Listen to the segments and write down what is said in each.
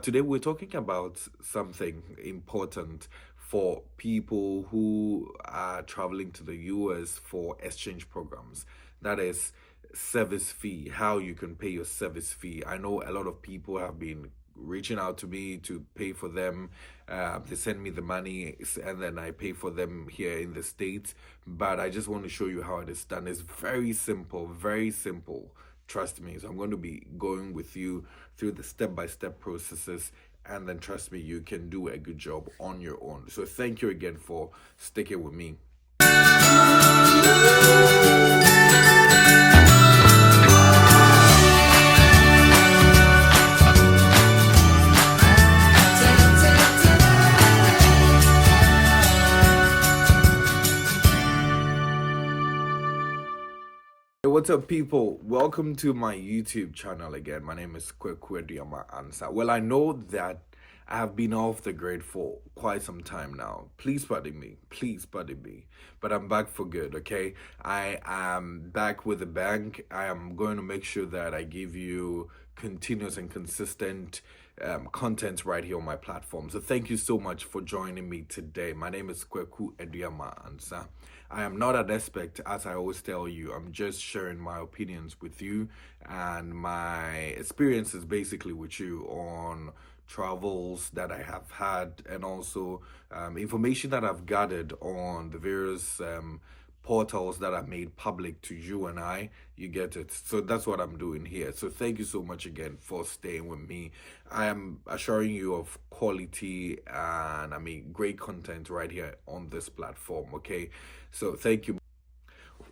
Today, we're talking about something important for people who are traveling to the US for exchange programs. That is service fee, how you can pay your service fee. I know a lot of people have been reaching out to me to pay for them. They send me the money and then I pay for them here in the States. But I just want to show you how it is done. It's very simple, very simple. Trust me. So I'm going to be going with you through the step-by-step processes, and then trust me, you can do a good job on your own. So thank you again for sticking with me. Hey, what's up, people? Welcome to my YouTube channel again. My name is Kwekwe Ansa. Well, I know that I have been off the grid for quite some time now. Please pardon me. Please pardon me. But I'm back for good, okay? I am back with the bank. I am going to make sure that I give you continuous and consistent content right here on my platform. So thank you so much for joining me today. My name is Kweku Ansa. I am not an expert, as I always tell you. I'm just sharing my opinions with you and my experiences basically with you on travels that I have had, and also information that I've gathered on the various portals that are made public to you and I. You get it. So that's what I'm doing here. So thank you so much again for staying with me. I am assuring you of quality and great content right here on this platform. Okay. So thank you.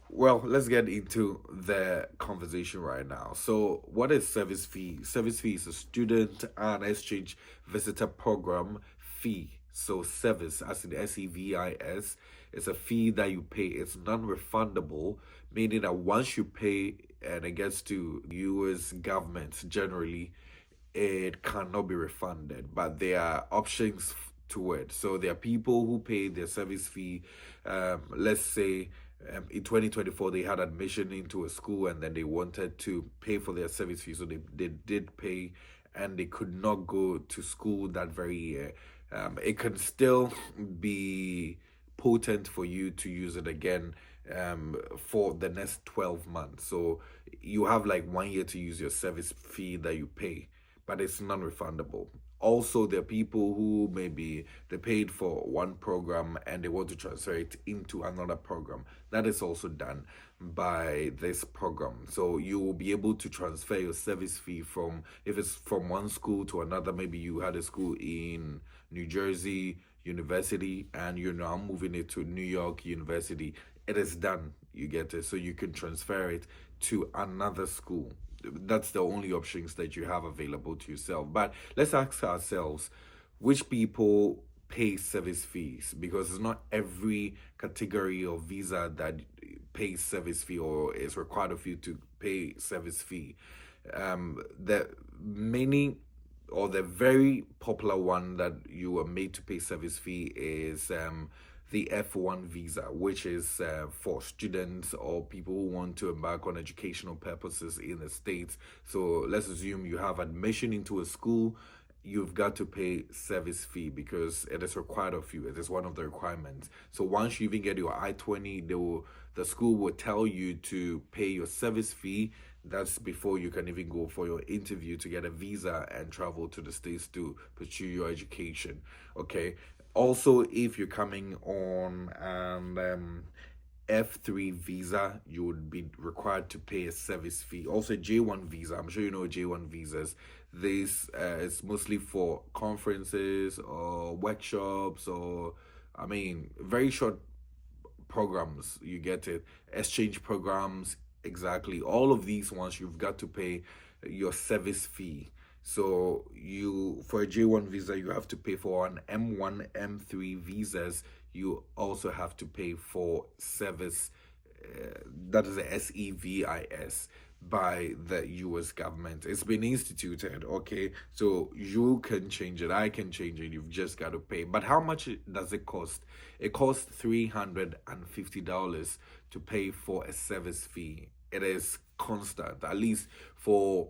Well, let's get into the conversation right now. So, what is service fee? Service fee is a student and exchange visitor program fee. So, service, as in SEVIS, is a fee that you pay. It's non-refundable, meaning that once you pay and it gets to US government generally, it cannot be refunded. But there are options to it. So there are people who pay their service fee. Let's say in 2024 they had admission into a school and then they wanted to pay for their service fee, so they did pay and they could not go to school that very year. It can still be potent for you to use it again for the next 12 months. So you have like 1 year to use your service fee that you pay, but it's non-refundable. Also, there are people who maybe they paid for one program and they want to transfer it into another program. That is also done by this program. So you will be able to transfer your service fee from, if it's from one school to another. Maybe you had a school in New Jersey University and you're now moving it to New York University. It is done. You get it. So you can transfer it to another school. That's the only options that you have available to yourself. But let's ask ourselves, which people pay service fees? Because it's not every category of visa that pays service fee or is required of you to pay service fee. The many or the very popular one that you are made to pay service fee is the F1 visa, which is for students or people who want to embark on educational purposes in the States. So let's assume you have admission into a school. You've got to pay service fee because it is required of you. It is one of the requirements. So once you even get your I-20, the school will tell you to pay your service fee. That's before you can even go for your interview to get a visa and travel to the States to pursue your education. Okay. Also, if you're coming on an F3 visa, you would be required to pay a service fee. Also, J1 visa. I'm sure you know J1 visas. This is mostly for conferences or workshops or, very short programs. You get it. Exchange programs. Exactly. All of these ones, you've got to pay your service fee. So you, for a J1 visa, you have to pay for an M1, M3 visas. You also have to pay for service, that is a SEVIS, by the US government. It's been instituted, okay? So you can change it, I can change it, you've just got to pay. But how much does it cost? It costs $350 to pay for a service fee. It is constant, at least for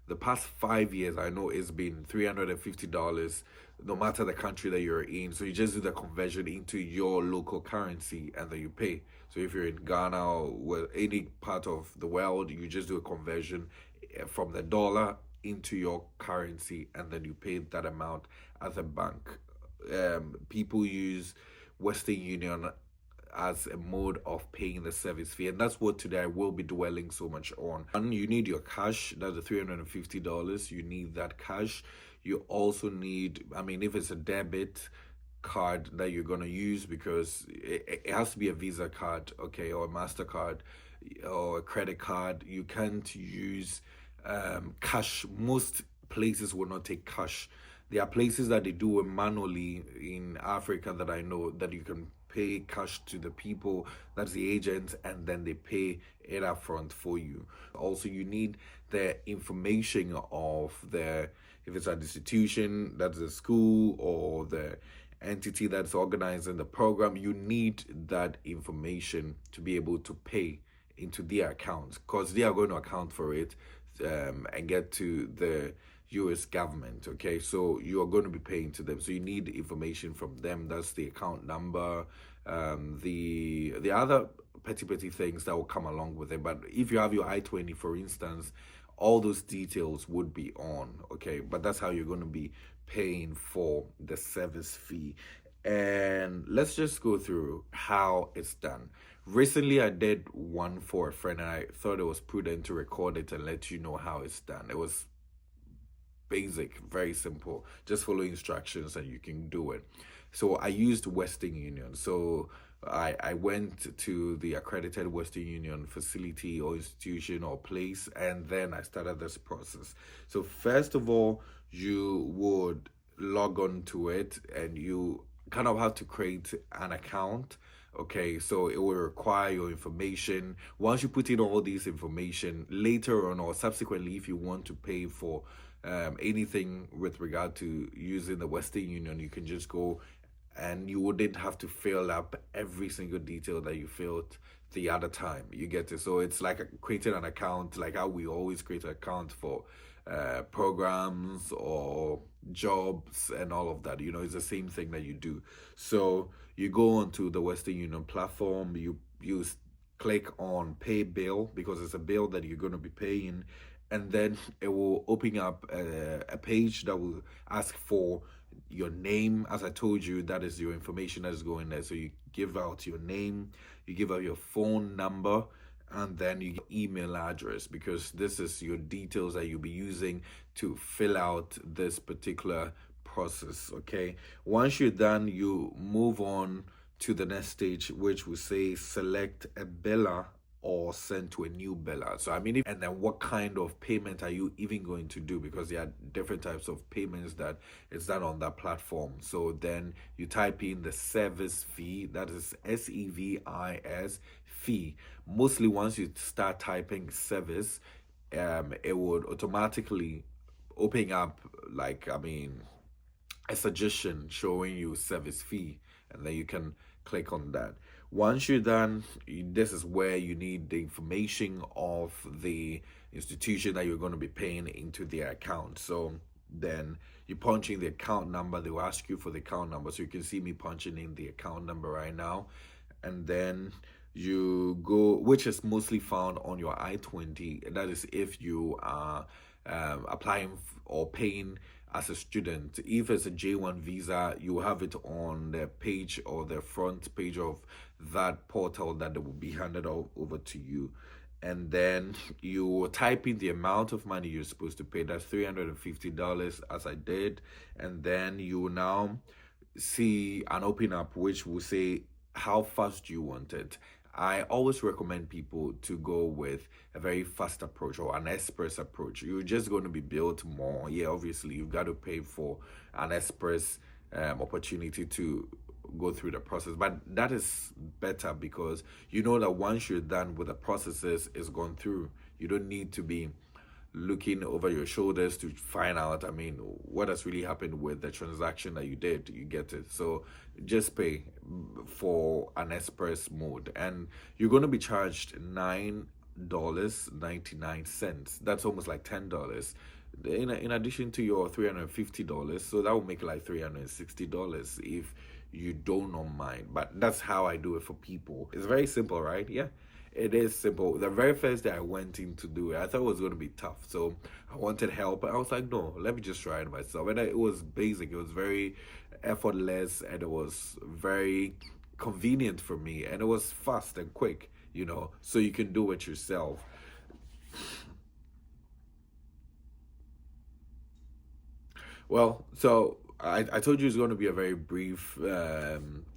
The past 5 years, I know it's been $350, no matter the country that you're in. So you just do the conversion into your local currency and then you pay. So if you're in Ghana or any part of the world, you just do a conversion from the dollar into your currency and then you pay that amount at the bank. People use Western Union as a mode of paying the service fee, and that's what today I will be dwelling so much on. And you need your cash, that's the $350. You need that cash. You also need, I mean, if it's a debit card that you're going to use, because it has to be a Visa card, okay, or a MasterCard or a credit card. You can't use cash. Most places will not take cash. There are places that they do it manually in Africa that I know, that you can pay cash to the people, that's the agent, and then they pay it up front for you. Also, you need the information of the, if it's an institution, that's the school or the entity that's organizing the program, you need that information to be able to pay into their accounts, because they are going to account for it and get to the US government. Okay, so you are going to be paying to them, so you need information from them. That's the account number, the other petty things that will come along with it. But if you have your I-20, for instance, all those details would be on. Okay, but that's how you're going to be paying for the service fee. And let's just go through how it's done. Recently, I did one for a friend, and I thought it was prudent to record it and let you know how it's done. It was basic, very simple. Just follow instructions and you can do it. So I used Western Union. So I went to the accredited Western Union facility or institution or place, and then I started this process. So first of all, you would log on to it and you kind of have to create an account. Okay, so it will require your information. Once you put in all these information, later on or subsequently, if you want to pay for anything with regard to using the Western Union, you can just go and you wouldn't have to fill up every single detail that you filled the other time. You get it? So it's like creating an account, like how we always create an account for programs or jobs and all of that. You know, it's the same thing that you do. So you go onto the Western Union platform, you click on pay bill, because it's a bill that you're going to be paying, and then it will open up a page that will ask for your name. As I told you, that is your information that is going there. So you give out your name, you give out your phone number, and then you get email address, because this is your details that you'll be using to fill out this particular process. Okay, once you're done, you move on to the next stage, which will say select a biller or send to a new biller. So I mean, and then what kind of payment are you even going to do, because there are different types of payments that is done on that platform. So then you type in the SEVIS fee, that is SEVIS fee. Mostly once you start typing SEVIS, it would automatically open up, like, I mean, a suggestion showing you service fee, and then you can click on that. Once you're done, this is where you need the information of the institution that you're going to be paying into their account. So then you punch in the account number. They will ask you for the account number. So you can see me punching in the account number right now. And then you go, which is mostly found on your I-20. That is if you are applying or paying as a student. If it's a J1 visa, you have it on the page or the front page of that portal that will be handed over to you. And then you type in the amount of money you're supposed to pay. That's $350, as I did. And then you will now see an open up which will say how fast you want it. I always recommend people to go with a very fast approach or an express approach. You're just going to be billed more. Yeah, obviously, you've got to pay for an express opportunity to go through the process. But that is better, because you know that once you're done with the processes, it's gone through. You don't need to be looking over your shoulders to find out, I mean, what has really happened with the transaction that you did. You get it? So just pay for an express mode, and you're going to be charged $9.99. That's almost like $10 in addition to your $350, so that would make like $360 if you do not mind. But that's how I do it for people. It's very simple, right? Yeah. It is simple. The very first day I went in to do it, I thought it was going to be tough. So I wanted help. I was like, no, let me just try it myself. And it was basic. It was very effortless, and it was very convenient for me. And it was fast and quick, so you can do it yourself. Well, so I told you it's going to be a very brief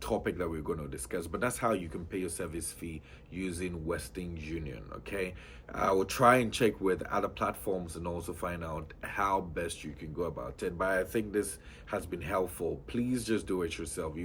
topic that we're going to discuss, but that's how you can pay your service fee using Western Union. Okay, I will try and check with other platforms and also find out how best you can go about it. But I think this has been helpful. Please just do it yourself.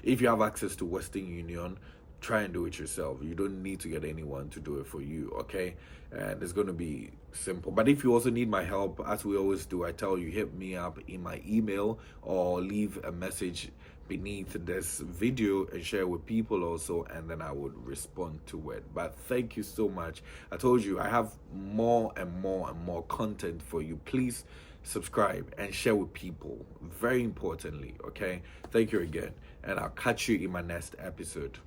If you have access to Western Union, try and do it yourself. You don't need to get anyone to do it for you, okay? And it's going to be simple. But if you also need my help, as we always do, I tell you, hit me up in my email or leave a message beneath this video and share with people also, and then I would respond to it. But thank you so much. I told you I have more and more and more content for you. Please subscribe and share with people, very importantly, okay? Thank you again, and I'll catch you in my next episode.